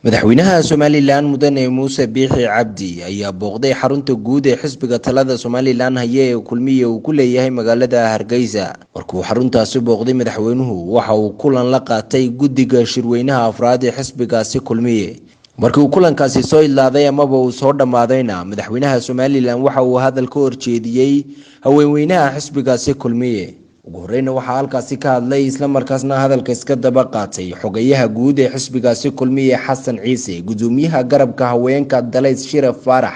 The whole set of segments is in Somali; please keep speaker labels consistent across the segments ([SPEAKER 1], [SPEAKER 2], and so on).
[SPEAKER 1] madaxweynaha Somaliland mudane Muuse Biixi Cabdi ayaa booqday xarunta guud ee xisbiga talada Somaliland haye ee kulmiye uu ku leeyahay magaalada Hargeysa. Markuu xaruntaasi booqday madaxweynuhu waxa uu kulan la qaatay guddiga shirweynaha afraad ee xisbigaasi kulmiye. Markii uu kulankaasi soo ilaaday amaba uu soo dhamaadayna madaxweynaha Somaliland waxa uu hadal ka horjeediyay haweenweynaha xisbigaasi kulmiye. ugu horeyna waxaa halkaasi ka hadlay isla markaasna hadalka iska daba qaatay xogayaha guud ee xisbigaasi kulmiye Xasan Ciise, gudoomiyaha garabka haweenka Dalays Shiraf Farax,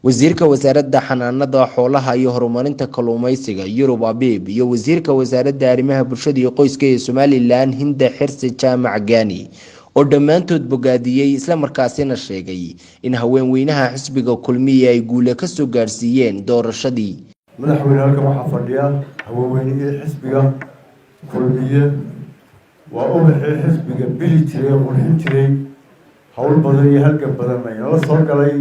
[SPEAKER 1] wasiirka wasaaradda xanaanada xoolaha iyo horumarinta kalluumaysiga Yurub Abiib, iyo wasiirka wasaaradda arrimaha bulshada iyo qoyska ee Somaliland Hinda Xirsi Jaamac Gaani oo dhammaantood bogaadiyay isla markaasina sheegay in haweenweynaha xisbiga kulmiye ay guul ka soo gaarsiiyeen doorashadii.
[SPEAKER 2] madaxweyne halkan waxaa fadhiya haweenweynihii xisbiga kulmiye waa ubaxii xisbiga bili jiray qurxin jiray hawl badan iyo halgan badan aynala soo galay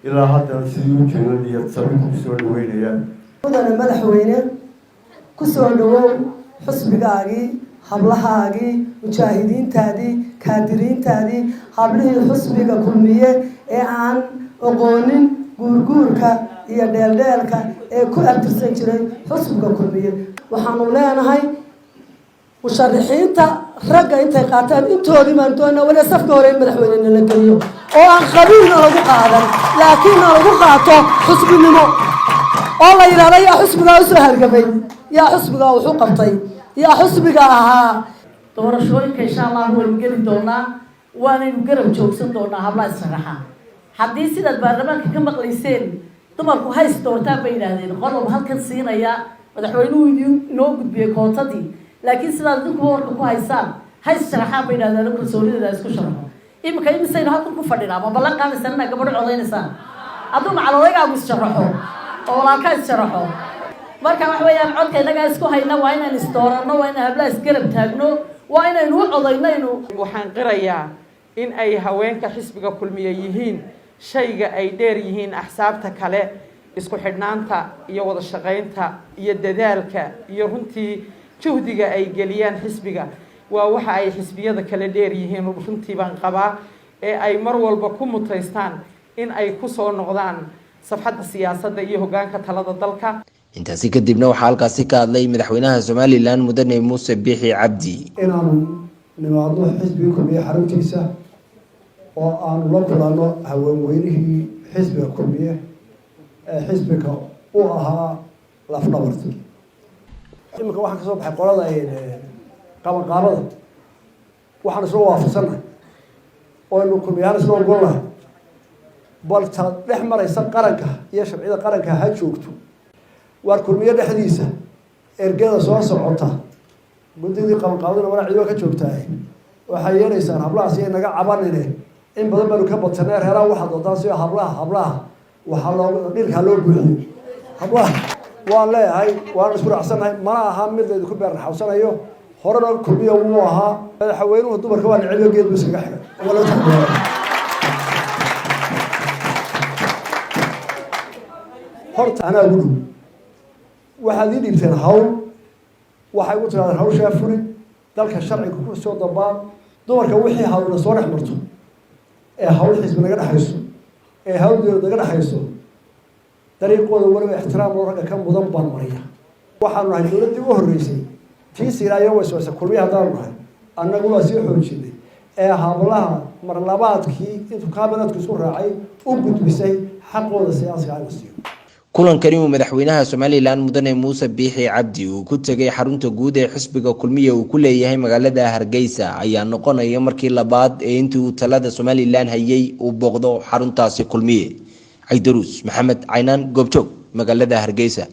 [SPEAKER 2] ilaa haddana sidii u jiro niyad sami ku soo dhaweynayaan.
[SPEAKER 3] mudane madaxweyne ku soo dhawow xisbigaagii, hablahaagii, mujaahidiintaadii, kaadiriintaadii, hablihii xisbiga kulmiye ee aan aqoonin guurguurka iyo dheeldheelka ee ku abtirsan jiray xisbiga kulmiye. waxaanu leenahay musharaxiinta ragga intay qaataan intoodii baan doonaa wali safka hore in madaxweyne la geliyo oo aan qabiilna lagu qaadan laakiin lagu qaato xisbinimo oo la yiraahdo yaa xisbiga u soo halgamay, yaa xisbiga wuxuu qabtay, yaa xisbiga ahaa.
[SPEAKER 4] doorashooyinka insha Allah waan geli doonaa, waanaynu garab joogsan doonaa hablaha sharaxa. haddii sidaad baarlamaanka ka maqlayseen dumarku hays doortaan bay yidhaahdeen qodob halkan siinaya madaxweynuhu inoo gudbiyey kootadii, laakiin sidaad idinku warka ku haysaan hays sharaxaan bay yidhahdeen kalsoonideeda isku sharaxo. iminka imisaynu halkan ku fadhinaa ma ballan qaadaysaan inaa gabadho codaynaysaa hadduu macalodaygagu is-sharaxo oo walaalkaa is-sharaxo. marka wax weeyaan codka innagaa isku hayna waa inaan isdooranno, waa inaan hablaha isgarab taagno, waa inaynu u codaynaynu.
[SPEAKER 5] waxaan qirayaa in ay haweenka xisbiga kulmiye yihiin shayga ay dheer yihiin axsaabta kale, isku xidhnaanta iyo wada shaqaynta iyo dadaalka iyo runtii juhdiga ay geliyaan xisbiga waa waxa ay xisbiyada kale dheer yihiin. runtii baan qabaa ee ay mar walba ku mutaystaan in ay ku soo noqdaan safxadda siyaasadda iyo hoggaanka talada dalka.
[SPEAKER 1] intaasi kadibna waxaa halkaasi ka hadlay madaxweynaha Somaliland mudane Muuse Biixi Cabdi.
[SPEAKER 6] inaanu nimaadno xisbiga kulmiye xaruntiisa oo aanu la kulanno haweenweynihii xisbiga kulmiye ee xisbiga u ahaa lafdhabarti. iminka waxaan kasoo baxay qolada qabanqaabada waxaan isla waafaqsannahay oo aynu kulmiyahaan isla ogolnahay balta dhex maraysa qaranka iyo sharciyada qaranka ha joogto. waar kulmiye dhexdiisa ergada soo socota guddidii qabanqaabadana walaa ciido ka joogtaay waxay yeelaysaan hablahaas iyo naga cabanine in badan baanu ka badsanay reeraha waxaad wadaa si hablaha waxaa loo dhirkaa loo buuxiyo. hablaha waan leeyahay waan isku raacsanahay, mana aha mid laydinku beer raxawsanayo. horena kulmiye wuu ahaa madaxweynuhu dumarka waa necebo geed buu iskaga xigay. horta anaa ugu dhow waxaad ii dhiibteen hawl, waxay u tirahdeen hawshaa fuli dalka sharciga ku soo dabaan. dumarka wixii hawlna soo dhex marto ee hawl xisbi naga dhexayso ee hawl dowlad naga dhexayso dariiqooda waliba ixtiraam loo ragga ka mudan baan mariya. waxaanu nahay dowladdii u horreysay tii siiraayo waswasa kulmiye haddaanu nahay annagu waa sii xoojinay ee hablaha marlabaadkii intuu kaabineedku isku raacay u gudbisay xaqooda siyaasiga aynu siiyo.
[SPEAKER 1] kulankani uu madaxweynaha Somaliland mudane Muuse Biixi Cabdi uu ku tagay xarunta guud ee xisbiga kulmiye uu ku leeyahay magaalada Hargeysa ayaa noqonaya markii labaad ee intii uu talada Somaliland hayay uu booqdo xaruntaasi kulmiye. Aydarus Maxamed Caynaan, Goobjoog, magaalada Hargeysa.